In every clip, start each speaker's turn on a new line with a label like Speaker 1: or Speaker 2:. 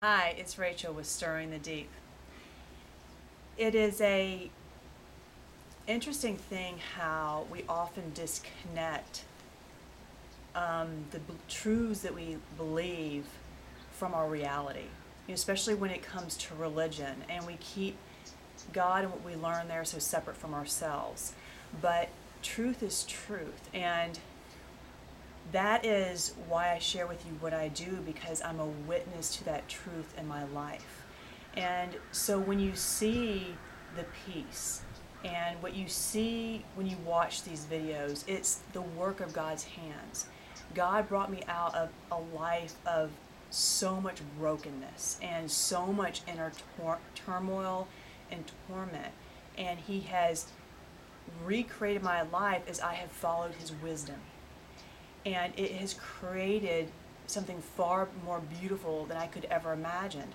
Speaker 1: Hi, it's Rachel with Stirring the Deep. It is a interesting thing how we often disconnect the truths that we believe from our reality, especially when it comes to religion, and we keep God and what we learn there so separate from ourselves. But truth is truth, and that is why I share with you what I do, because I'm a witness to that truth in my life. And so when you see the peace and what you see when you watch these videos, it's the work of God's hands. God brought me out of a life of so much brokenness and so much inner turmoil and torment. And He has recreated my life as I have followed His wisdom, and it has created something far more beautiful than I could ever imagine.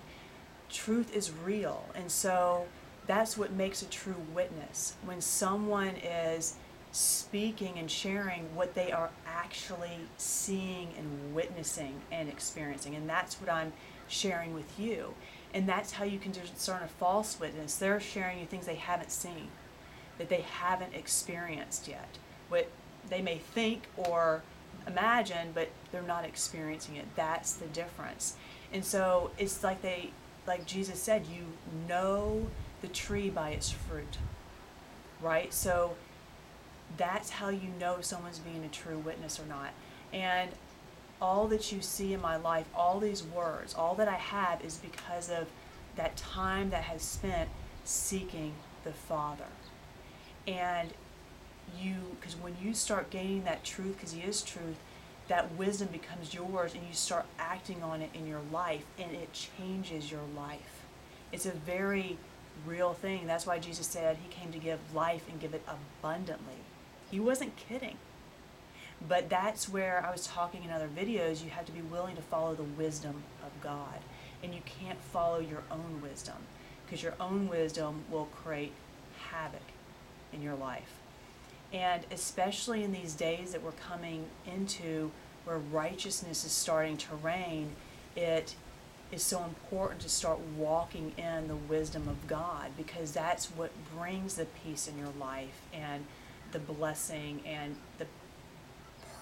Speaker 1: Truth is real, and so that's what makes a true witness. When someone is speaking and sharing what they are actually seeing and witnessing and experiencing, and that's what I'm sharing with you. And that's how you can discern a false witness. They're sharing you things they haven't seen, that they haven't experienced yet, what they may think or imagine, but they're not experiencing it. That's the difference. And so it's like Jesus said, you know the tree by its fruit, right? So that's how you know if someone's being a true witness or not. And all that you see in my life, all these words, all that I have is because of that time that has spent seeking the Father. And because when you start gaining that truth, because He is truth, that wisdom becomes yours, and you start acting on it in your life, and it changes your life. It's a very real thing. That's why Jesus said He came to give life and give it abundantly. He wasn't kidding. But that's where I was talking in other videos, you have to be willing to follow the wisdom of God. And you can't follow your own wisdom, because your own wisdom will create havoc in your life. And especially in these days that we're coming into, where righteousness is starting to reign, it is so important to start walking in the wisdom of God, because that's what brings the peace in your life and the blessing and the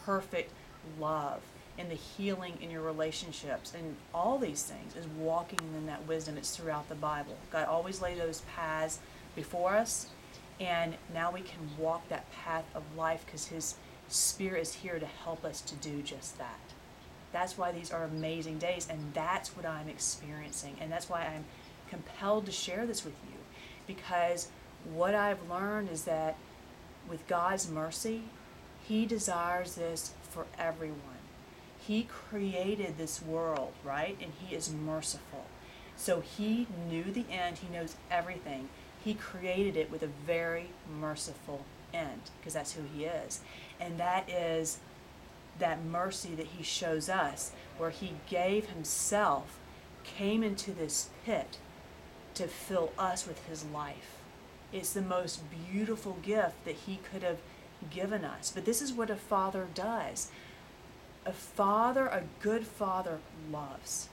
Speaker 1: perfect love and the healing in your relationships, and all these things is walking in that wisdom. It's throughout the Bible. God always laid those paths before us, and now we can walk that path of life because His Spirit is here to help us to do just that. That's why these are amazing days, and that's what I'm experiencing, and that's why I'm compelled to share this with you, because what I've learned is that with God's mercy, He desires this for everyone. He created this world, right? And He is merciful. So He knew the end. He knows everything. He created it with a very merciful end, because that's who He is. And that is that mercy that He shows us, where He gave Himself, came into this pit to fill us with His life. It's the most beautiful gift that He could have given us. But this is what a father does. A good father loves.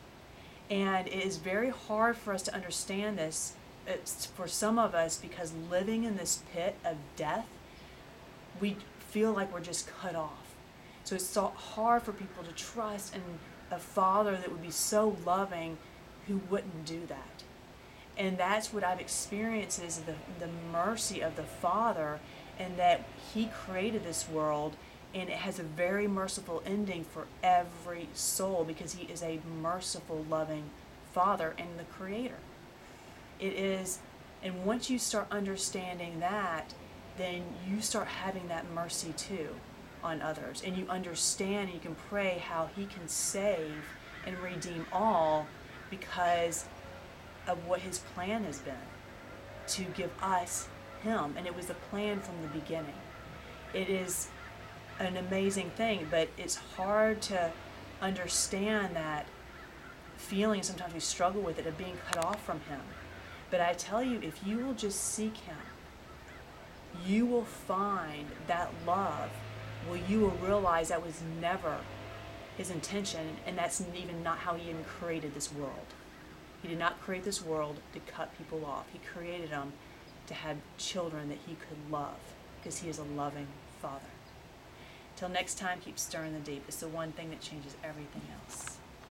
Speaker 1: And it is very hard for us to understand this. It's for some of us, because living in this pit of death, we feel like we're just cut off. So it's so hard for people to trust in a father that would be so loving, who wouldn't do that. And that's what I've experienced, is the mercy of the Father, and that He created this world, and it has a very merciful ending for every soul, because He is a merciful, loving Father and the Creator. It is, and once you start understanding that, then you start having that mercy too on others, and you understand and you can pray how He can save and redeem all, because of what His plan has been to give us Him, and it was the plan from the beginning. It is an amazing thing, but it's hard to understand that feeling. Sometimes we struggle with it, of being cut off from Him. But I tell you, if you will just seek Him, you will find that love. Well, you will realize that was never His intention, and that's even not how He even created this world. He did not create this world to cut people off. He created them to have children that he could love, because he is a loving Father. Till next time, keep stirring the deep. It's the one thing that changes everything else.